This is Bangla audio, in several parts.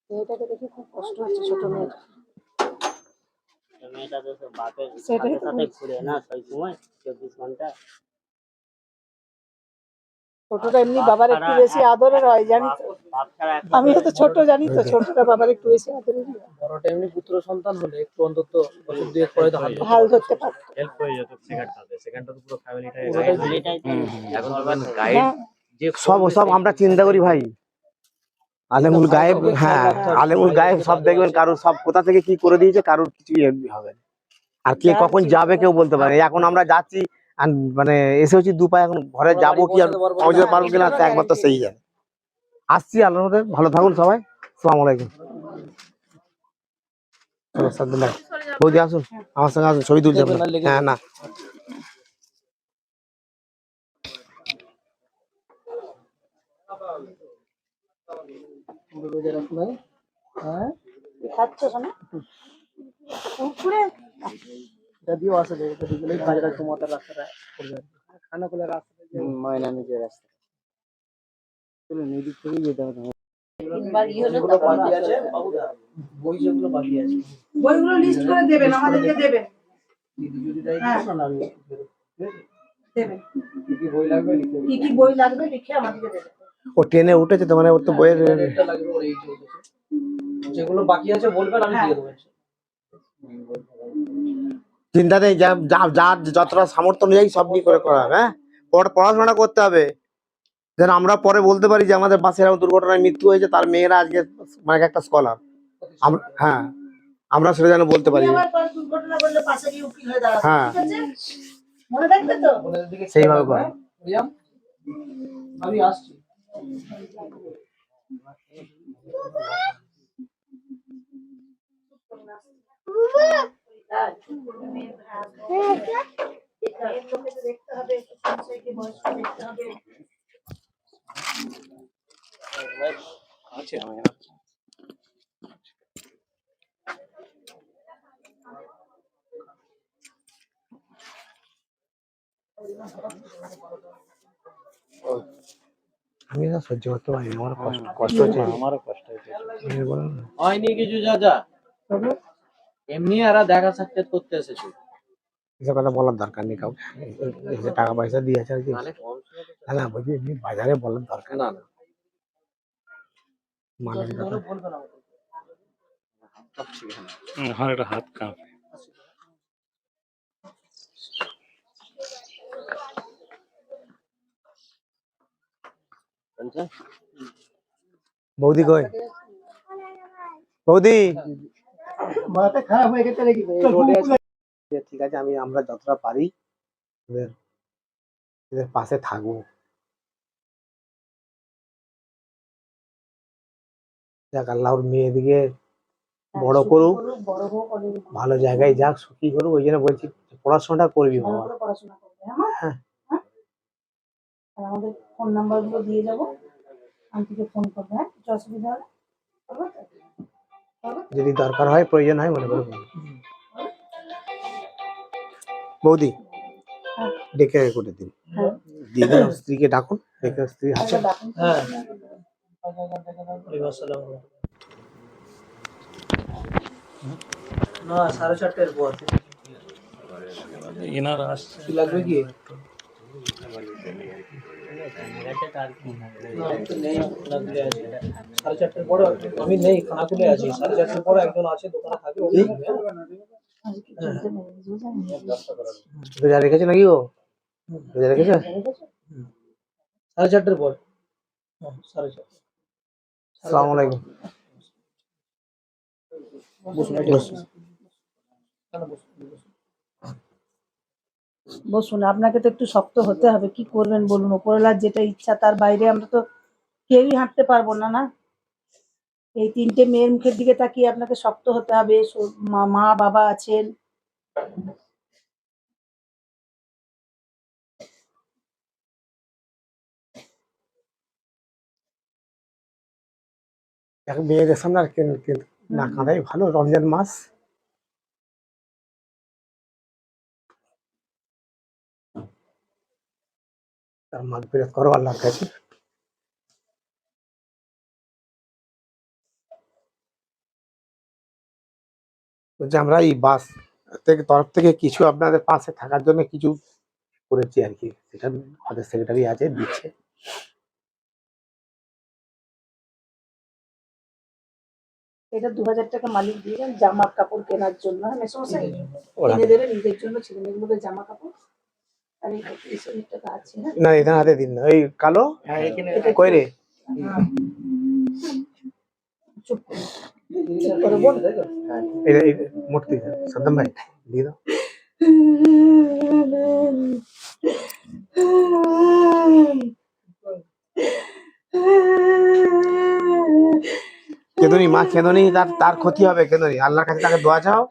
মেয়েটাকে দেখে খুব কষ্ট হচ্ছে, ছোট মেয়েটা। মেয়েটা তো বাপের সাথে সাথে ঘুরে না সব সময় 24 ঘন্টা। ছোটটা এমনি বাবার একটু বেশি আদরের হয়, জানি তো। আমিও তো ছোট, জানি তো, ছোটটা বাবার একটু বেশি আদরের। বড়টা এমনি পুত্র সন্তান হলে একটু অন্তত বছর দুয়েক পরে তো হাল ধরতে পারতো, হেল্প হয়ে যেত। সেকেন্ডটা তো পুরো ফ্যামিলিটাই এখন গাইড যে সব আমরা চিন্তা করি ভাই, আলেমুল গায়েব। হ্যাঁ, আলেমুল গায়েব সব দেখবেন, কারোর সব কোথা থেকে কি করে দিয়েছে, কারোর কিছু হবে না। আর কে কখন যাবে কেউ বলতে পারে। এখন আমরা যাচ্ছি মানে এসেছি দুপায়, এখন ঘরে যাবো কি আর পৌঁছতে পারবো কিনা একমাত্র সেই জানে। আসছি, আল্লাহর মধ্যে ভালো থাকুন সবাই। আসসালামু আলাইকুম। বৌদি আসুন, আমার সঙ্গে আসুন, ছবি তুলতে। হ্যাঁ না, যদিও আসলে বাজারে তোমাদের রাস্তাটা খানাকুলের রাস্তা, ময়না নিজের রাস্তা চলো নিদিক থেকে যেতে হবে। বই যেগুলো বাকি আছে বইগুলো লিস্ট করে দেবেন, আমাদেরকে দেবেন। বই লাগবে, কি কি বই লাগবে লিখে আমাদেরকে দেবেন। ও ট্রেনে উঠেছে তো, মানে ওর তো বইয়ের লাগবে, ওর এই যেগুলো বাকি আছে বলবেন, আমি দিয়ে দেবো। চিন্তা নেই, যার যতটা সামর্থ্য অনুযায়ী সব নিয়ে করে করা হবে। হ্যাঁ, পড়াশোনা করতে হবে, যেন আমরা পরে বলতে পারি যে আমাদের পাশে এরকম দুর্ঘটনায় মৃত্যু হয়েছে, তার মেয়েরা আজকে মানে একটা স্কলার। হ্যাঁ, আমরা সেটা যেন বলতে পারি। হ্যাঁ, সেইভাবে করে। আমি আসছি। দেখতে হবে, দেখতে হবে। আছে আমার আমি না সহ্য করতে পারি, আমার কষ্ট হচ্ছে। আমারও কষ্ট হচ্ছে। হয়নি কিছু যা এমনি এরা দেখা সাক্ষাৎ করতে এসেছে, এসব কথা বলার দরকার নেই কাউকে। টাকা পয়সা দিয়েছে আর কি, না বলছি এমনি বাজারে বলার দরকার না মানে বলবেন আমাকে। আমার একটা হাত কাঁপে। বৌদি কই? বৌদি মাথা খারাপ হয়ে গেছে নাকি? ঠিক আছে, আমরা যতটা পারি এদের পাশে থাকবো। যাক, আল্লাহ ওর মেয়েদিকে বড় করুক, ভালো জায়গায় যাক, সুখী করুক। ওই জন্য বলছি পড়াশোনাটা করবি বাবা। পড়াশোনা করবে, হ্যাঁ। আর আমাদের ফোন নাম্বার গুলো দিয়ে যাবো, আন্টিকে ফোন করবে। হ্যাঁ, কিছু অসুবিধা হলে যদি দরকার হয়, প্রয়োজন হয়, মনে করবো। বৌদি ডেকে করে দিন, দিদি স্ত্রীকে ডাকুন, ডেকে স্ত্রী হাতে। হ্যাঁ, না 4:30 পর এনারা আসছে, কি লাগবে কি? সাড়ে 4:30 পরে আমি নেই, খানাকুলে আছি। 4:30 পরে একজন আছে দোকানে থাকে, রোজা রেখেছে নাকি? ও রোজা রেখেছে। 4:30 পর। 4:30। আসসালামু আলাইকুম। বসুন, আপনাকে তো একটু শক্ত হতে হবে। কি করবেন বলুন? উপরওয়ালার যেটা ইচ্ছা, তার বাইরে আমরা তো কেউই হাঁটতে পারবো না। না, এই 3টে মেয়ের মুখের দিকে তাকিয়ে আপনাকে শক্ত হতে হবে। মা বাবা আছেন। মেয়েদের সামনে আর না কাঁদাই ভালো, রমজান মাস। তার মাগফিরাত করো আল্লাহর কাছে। বলছি আমরা এই বাস থেকে তরফ থেকে কিছু আপনাদের পাশে থাকার জন্য কিছু করেছি আর কি, সেটা আমাদের সেক্রেটারি আছে দিচ্ছে। এটা 2000 টাকা মালিক দিবেন জামা কাপড় কেনার জন্য, হ্যাঁ মেসমশাই ওরা কিনে দেবেন নিজের জন্য, ছেলে মেয়েগুলোকে জামা কাপড়। আর এই 30 টাকা আছে, হ্যাঁ না এখানে হাতে দিন না, ওই কালো হ্যাঁ এখানে কই রে চুপ করো, চুপ করো বোন। এটা মূর্তি সাদ্দাম ভাই দিয়ে দাও। কেঁদুনি মা কেঁদুনি, তার তার ক্ষতি হবে কেঁদুনি, আল্লাহর কাছে তাকে দোয়া চাও।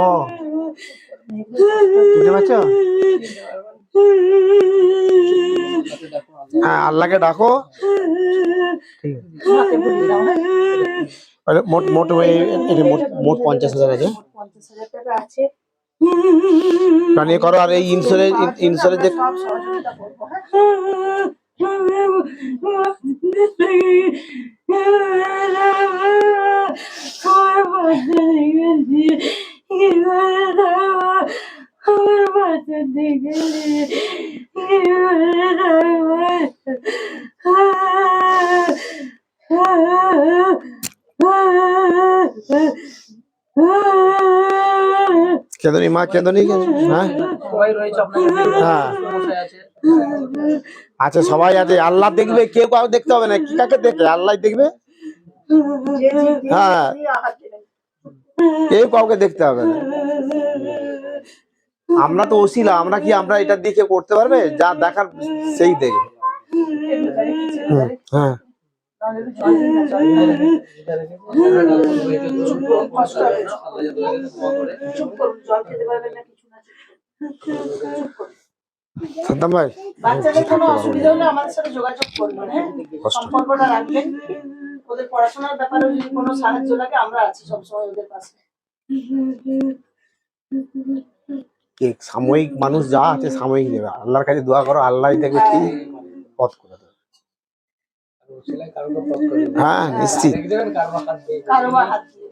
ও বুঝতে পারছো? হ্যাঁ আল্লাহকে ডাকো, ঠিক আছে। মাকে বলিয়ে দাও, হ্যাঁ আরে মোট মোট এটা মোট মোট 50,000 আছে। মোট 50,000 টাকা আছে। কারণ এ করো, আর এই ইন্স্যুরেন্স ইন্স্যুরেন্স যে সব সহযোগিতা করবো, হ্যাঁ কেঁদুনি মা কেঁদুনি, হ্যাঁ সবাই রয়েছে আপনার হ্যাঁ সমস্যায় আছে। আচ্ছা সবাই আছে, আল্লাহ দেখবে, কেউ কাউকে দেখতে হবে না, কি কাকে দেখবে আল্লাহ দেখবে। হ্যাঁ কেউ কাউকে দেখতে হবে না, আমরা তো ওসিলা, আমরা কি আমরা এটা দিয়ে কেউ করতে পারবে, যা দেখার সেই দেখবে। হ্যাঁ চুপ করুন, জল খেতে পারবেন না, কিছু না, চুপ করুন। সাদ্দাম ভাই বাচ্চাদের কোনো অসুবিধা হলে আমাদের সাথে যোগাযোগ করবেন, হ্যাঁ সম্পর্কটা রাখবেন। ওদের পড়াশোনার ব্যাপারে যদি কোনো সাহায্য লাগে আমরা আছি সবসময় ওদের পাশে। কে সাময়িক মানুষ যা আছে সাময়িক দেবে, আল্লাহর কাছে দোয়া করো, আল্লাহ দেখবে ঠিক পথ করে দেবে। হ্যাঁ নিশ্চিত। কারোবার হাত দিয়ে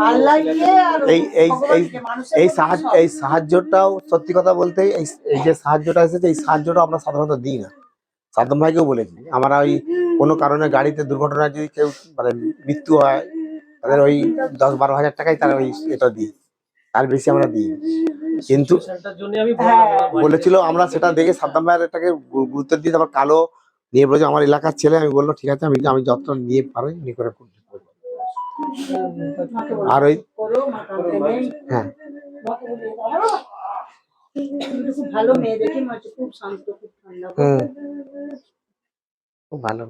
আল্লাহকে আর এই এই এই ভগবানকে, মানুষের এই কোনো সাহায্য, কিছু হবে এই সাহায্যটাও সত্যি কথা বলতে এই যে সাহায্যটা এসেছে, এই সাহায্যটা আমরা সাধারণত দিই না। সাদ্দাম ভাইকেও বলেছি, আমরা ওই কোনো কারণে গাড়িতে দুর্ঘটনায় যদি কেউ মানে মৃত্যু হয়, তাদের ওই 10-12 হাজার টাকাই তারা ওই এটা দিই, তার বেশি আমরা দিই। কিন্তু বলেছিল আমরা সেটা দেখে সাদ্দাম ভাইয়ের এটাকে গুরুত্ব দিয়ে, তারপর কালো নিয়ে বলেছে আমার এলাকার ছেলে, আমি বললো ঠিক আছে, আমি আমি যতটা নিয়ে পারি নিয়ে করে করবো। আর ওই করো, মা কাঁদতে নেই। হ্যাঁ মাকে বলিয়ে দাও। খুব ভালো মেয়ে দেখে মনে হচ্ছে, খুব শান্ত, খুব ঠান্ডা। খুব ভালো।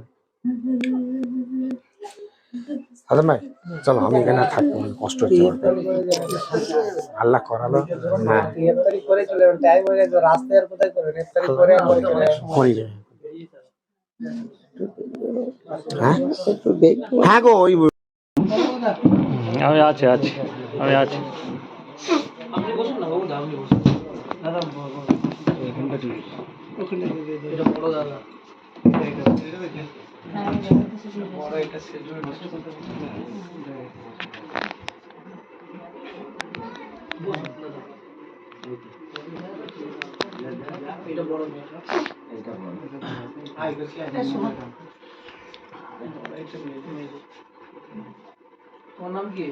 সাদ্দাম ভাই চলো, আমি এখানে আর থাকবো না, কষ্ট হচ্ছে আমার। আল্লাহ করালো না গ্রেফতারি করে চলে যাবেন, টাইম হয়ে গেছে, রাস্তায় আর কোথায় করবেন, গ্রেফতারি করে করি রে। হ্যাঁ হ্যাঁ গো ওই আমি আছি আছি আমি আছি। আপনি বসুন না বাবু, আপনি বসুন। দাদা এটা বড় দাদা, বড় এটা সেজুর নষ্ট করতে এটা বড় তোমার নাম কি?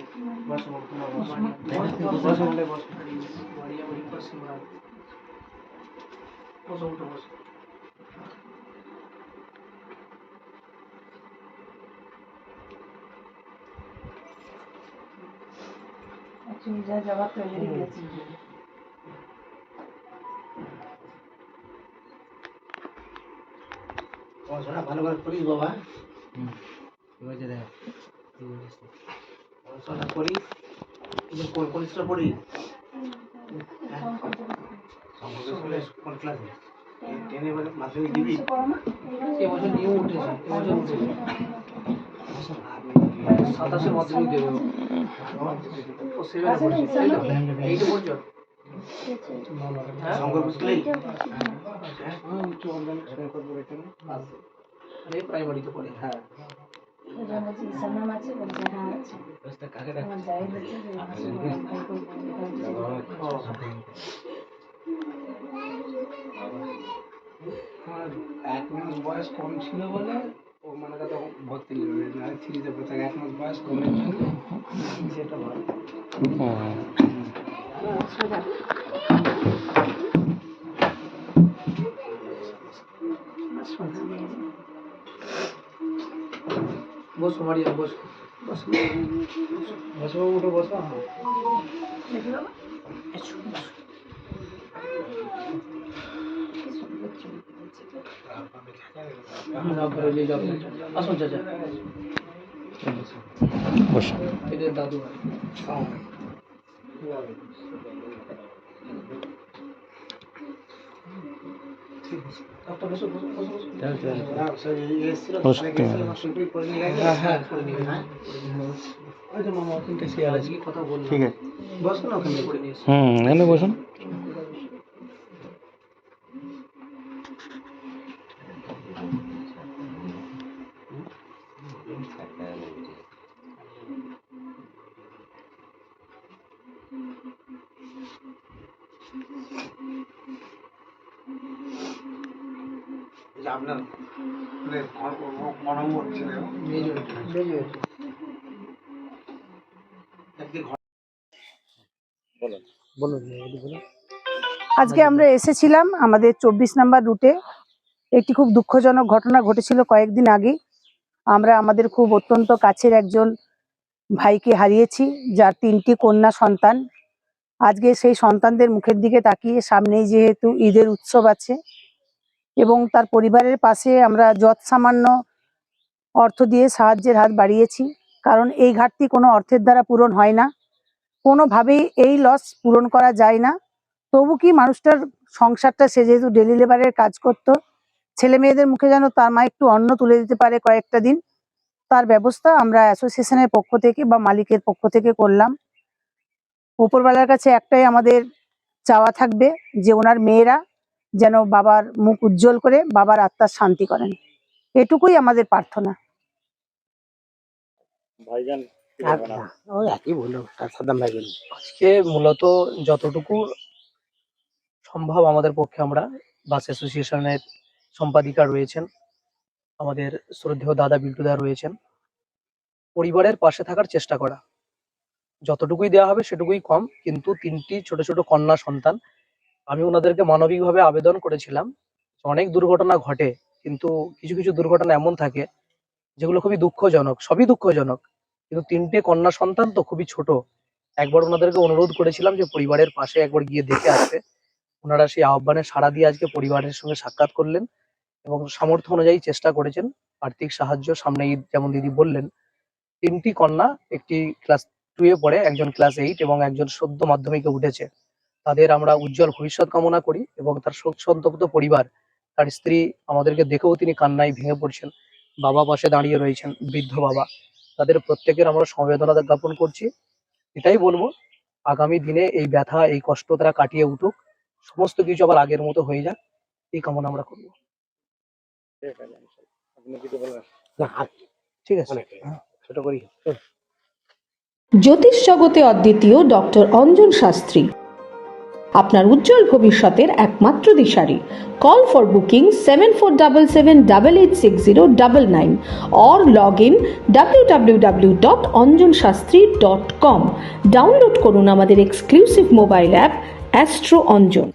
যা যাওয়ার তো এগিয়ে গেছি। ভালো করে করিস বাবা, করিস পরিষ্কার করিস। কোন ক্লাসে? 10 এবারে মাধ্যমিক দিবি? এবছর নিউ উঠেছে, এবছর উঠেছে। 27 মাধ্যমিক দেবে ও 7 এ পড়ছে তাই তো 8 এ পড়ছো হ্যাঁ প্রাইমারিতে পড়ে হ্যাঁ এক মাস বয়স কম ছিল বলে ও মানে তখন ভর্তি নিল না 3 তে পড়ছে 1 মাস বয়স কমের জন্য সেটা ভালো বসো মারিয়া বসো বসো বসো উঠো বসো আসুন চাচা এদের দাদু কথা বললাম ঠিক আছে বসো না ওখানে করে নিয়ে এখানে বসুন। আপনার মনে হচ্ছে আজকে আমরা এসেছিলাম আমাদের 24 নম্বর রুটে। একটি খুব দুঃখজনক ঘটনা ঘটেছিল কয়েকদিন আগে। আমরা আমাদের খুব অত্যন্ত কাছের একজন ভাইকে হারিয়েছি, যার 3টি কন্যা সন্তান। আজকে সেই সন্তানদের মুখের দিকে তাকিয়ে, সামনেই যেহেতু ঈদের উৎসব আছে এবং তার পরিবারের পাশে আমরা যৎসামান্য অর্থ দিয়ে সাহায্যের হাত বাড়িয়েছি, কারণ এই ঘাটতি কোনো অর্থের দ্বারা পূরণ হয় না, কোনোভাবেই এই লস পূরণ করা যায় না। তবু কি মানুষটার সংসারটা, সে যেহেতু ডেলি লেবারের কাজ করতো, ছেলে মেয়েদের মুখে যেন তার মা একটু অন্ন তুলে দিতে পারে কয়েকটা দিন, তার ব্যবস্থা আমরা অ্যাসোসিয়েশনের পক্ষ থেকে বা মালিকের পক্ষ থেকে করলাম। উপরওয়ালার কাছে একটাই আমাদের চাওয়া থাকবে যে ওনার মেয়েরা যেন বাবার মুখ উজ্জ্বল করে বাবার আত্মার শান্তি করেন, এটুকুই আমাদের প্রার্থনা। ভাইজান ওই একই বললো সাদ্দাম ভাই বললো। আজকে মূলত যতটুকু সম্ভব আমাদের পক্ষে, আমরা বাস অ্যাসোসিয়েশনের সম্পাদিকা রয়েছেন, আমাদের শ্রদ্ধেয় দাদা বিল্টুদা রয়েছেন, পরিবারের পাশে থাকার চেষ্টা করা। যতটুকুই দেওয়া হবে সেটুকুই কম, কিন্তু 3টি ছোট ছোট কন্যা সন্তান। আমি ওনাদেরকে মানবিকভাবে আবেদন করেছিলাম, অনেক দুর্ঘটনা ঘটে, কিন্তু কিছু কিছু দুর্ঘটনা এমন থাকে যেগুলো খুবই দুঃখজনক, সবই দুঃখজনক, কিন্তু 3টে কন্যা সন্তান তো খুবই ছোট। একবার ওনাদেরকে অনুরোধ করেছিলাম যে পরিবারের পাশে একবার গিয়ে দেখে আসবে। ওনারা সেই আহ্বানে সাড়া দিয়ে আজকে পরিবারের সঙ্গে সাক্ষাৎ করলেন এবং সামর্থ্য অনুযায়ী চেষ্টা করেছেন আর্থিক সাহায্য। সামনে ঈদ, যেমন দিদি বললেন, 3টি কন্যা, একটি ক্লাস 2 এ পড়ে, একজন ক্লাস 8 এবং একজন সদ্য মাধ্যমিকে উঠেছে। তাদের আমরা উজ্জ্বল ভবিষ্যৎ কামনা করি এবং তার শোক সন্তপ্ত পরিবার, তার স্ত্রী আমাদেরকে দেখেও তিনি কান্নায় ভেঙে পড়ছেন, বাবা পাশে দাঁড়িয়ে রয়েছেন, বৃদ্ধ বাবা। তাদের প্রত্যেকের আমরা সমবেদনা জ্ঞাপন করছি। এটাই বলবো, আগামী দিনে এই ব্যথা, এই কষ্ট তারা কাটিয়ে উঠুক, সমস্ত কিছু আবার আগের মতো হয়ে যাক, এই কামনা আমরা করবো। আপনি কিছু বলবেন? ঠিক আছে, ছোট করি। জ্যোতিষ জগতে অদ্বিতীয় ডক্টর অঞ্জন শাস্ত্রী, আপনার উজ্জ্বল ভবিষ্যতের একমাত্র দিশারি। Call for booking 7477886099 or log in www.anjanshastri.com। Download করুন আমাদের exclusive mobile app astro Anjan.